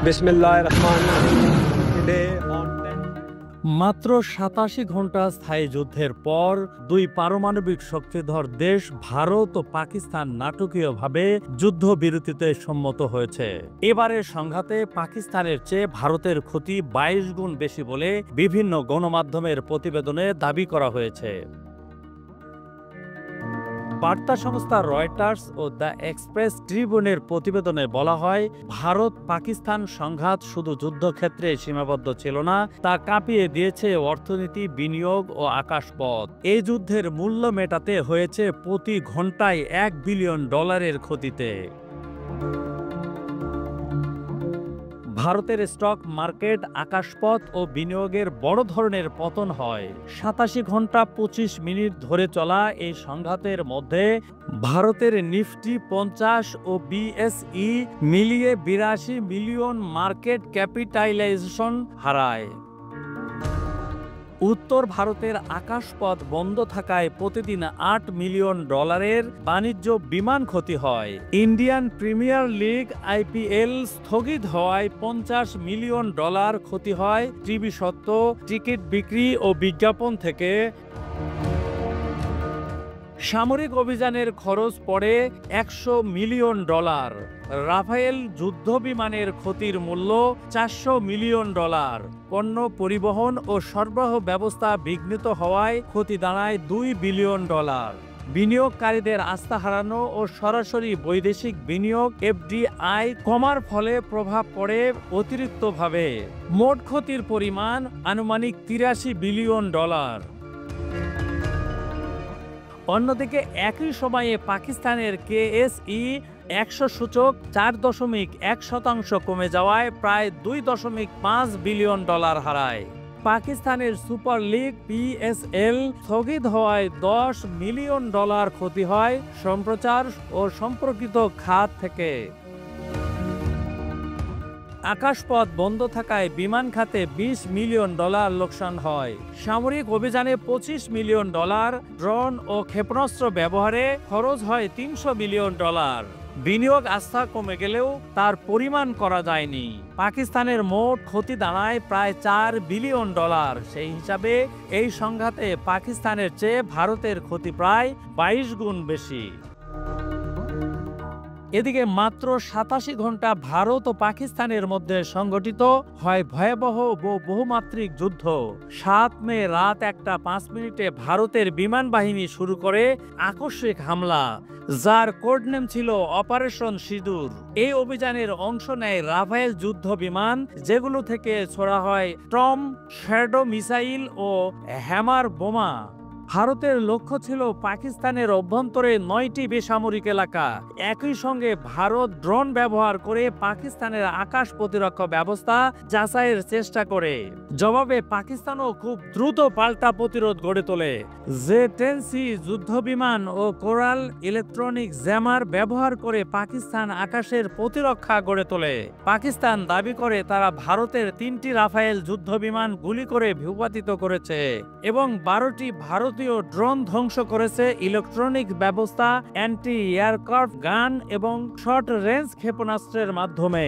बिस्मिल्लाहिर्रहमानिर्रहीम। Today on 10 মাত্র ৮৭ ঘন্টা স্থায়ী যুদ্ধের পর দুই পারমাণবিক শক্তিধর দেশ ভারত ও পাকিস্তান নাটকীয়ভাবে যুদ্ধবিরতিতে সম্মত হয়েছে। এবারের সংঘাতে পাকিস্তানের চেয়ে ভারতের ক্ষতি ২২ গুণ বেশি বলে বিভিন্ন গণমাধ্যমের প্রতিবেদনে দাবি করা হয়েছে। বার্তা সংস্থা রয়টার্স ও দ্য এক্সপ্রেস ট্রিবিউনের প্রতিবেদনে বলা হয়, ভারত পাকিস্তান সংঘাত শুধু যুদ্ধক্ষেত্রে সীমাবদ্ধ ছিল না, তা কাঁপিয়ে দিয়েছে অর্থনীতি, বিনিয়োগ ও আকাশপথ। এই যুদ্ধের মূল্য মেটাতে হয়েছে প্রতি ঘন্টায় $1 বিলিয়ন ক্ষতিতে। ভারতের স্টক মার্কেট, আকাশপথ ও বিনিয়োগের বড় ধরনের পতন হয়। ৮৭ ঘন্টা ২৫ মিনিট ধরে চলা এই সংঘাতের মধ্যে ভারতের নিফটি ৫০ ও বিএসই মিলিয়ে ৮২ মিলিয়ন মার্কেট ক্যাপিটালাইজেশন হারায়। উত্তর ভারতের আকাশপথ বন্ধ থাকায় প্রতিদিন $৮ মিলিয়ন বাণিজ্য বিমান ক্ষতি হয়। ইন্ডিয়ান প্রিমিয়ার লিগ আইপিএল স্থগিত হওয়ায় $৫০ মিলিয়ন ক্ষতি হয় টিভি সত্ত্ব, টিকিট বিক্রি ও বিজ্ঞাপন থেকে। সামরিক অভিযানের খরচ পড়ে $১০০ মিলিয়ন। রাফায়েল যুদ্ধবিমানের ক্ষতির মূল্য $৪০০ মিলিয়ন। পণ্য পরিবহন ও সরবরাহ ব্যবস্থা বিঘ্নিত হওয়ায় ক্ষতি দাঁড়ায় $২ বিলিয়ন। বিনিয়োগকারীদের আস্থা হারানো ও সরাসরি বৈদেশিক বিনিয়োগ এফডিআই কমার ফলে প্রভাব পড়ে অতিরিক্তভাবে। মোট ক্ষতির পরিমাণ আনুমানিক $৮৩ বিলিয়ন। অন্যদিকে একই সময়ে পাকিস্তানের কেএসই ১০০ সূচক ৪.১% কমে যাওয়ায় প্রায় $২.৫ বিলিয়ন হারায়। পাকিস্তানের সুপার লিগ পিএসএল স্থগিত হওয়ায় $১০ মিলিয়ন ক্ষতি হয় সম্প্রচার ও সম্পর্কিত খাত থেকে। আকাশপথ বন্ধ থাকায় বিমান খাতে $২০ মিলিয়ন লোকসান হয়। সামরিক অভিযানে $২৫ মিলিয়ন, ড্রোন ও ক্ষেপণাস্ত্র ব্যবহারে খরচ হয় $৩০০ মিলিয়ন। বিনিয়োগ আস্থা কমে গেলেও তার পরিমাণ করা যায়নি। পাকিস্তানের মোট ক্ষতি দাঁড়ায় প্রায় $৪ বিলিয়ন। সেই হিসাবে এই সংঘাতে পাকিস্তানের চেয়ে ভারতের ক্ষতি প্রায় ২২ গুণ বেশি। এদিকে মাত্র ৮৭ ঘন্টা ভারত ও পাকিস্তানের মধ্যে সংঘটিত হয় ভয়াবহ বহুমাত্রিক যুদ্ধ। ৭ মে রাত ১টা ৫ মিনিটে ভারতের বিমান বাহিনী শুরু করে আকস্মিক হামলা, যার কোডনেম ছিল অপারেশন সিঁদুর। এই অভিযানের অংশ নেয় রাফায়েল যুদ্ধ বিমান, যেগুলো থেকে ছোড়া হয় টর্ম শ্যাডো মিসাইল ও হ্যামার বোমা। ভারতের লক্ষ্য ছিল পাকিস্তানের অভ্যন্তরে ৯টি বেসামরিক এলাকা। একই সঙ্গে ভারত ড্রোন ব্যবহার করে পাকিস্তানের আকাশ প্রতিরক্ষা ব্যবস্থা যাচাইয়ের চেষ্টা করে। জবাবে পাকিস্তানও খুব দ্রুত পাল্টা প্রতিরোধ গড়ে তোলে। জে-10সি যুদ্ধবিমান ও কোরাল ইলেকট্রনিক জ্যামার ব্যবহার করে পাকিস্তান আকাশের প্রতিরক্ষা গড়ে তোলে। পাকিস্তান দাবি করে তারা ভারতের ৩টি রাফায়েল যুদ্ধবিমান গুলি করে ভূপাতিত করেছে এবং ১২টি ভারতীয় ড্রোন ধ্বংস করেছে ইলেকট্রনিক ব্যবস্থা, অ্যান্টি এয়ারক্রাফট গান এবং শর্ট রেঞ্জ ক্ষেপণাস্ত্রের মাধ্যমে।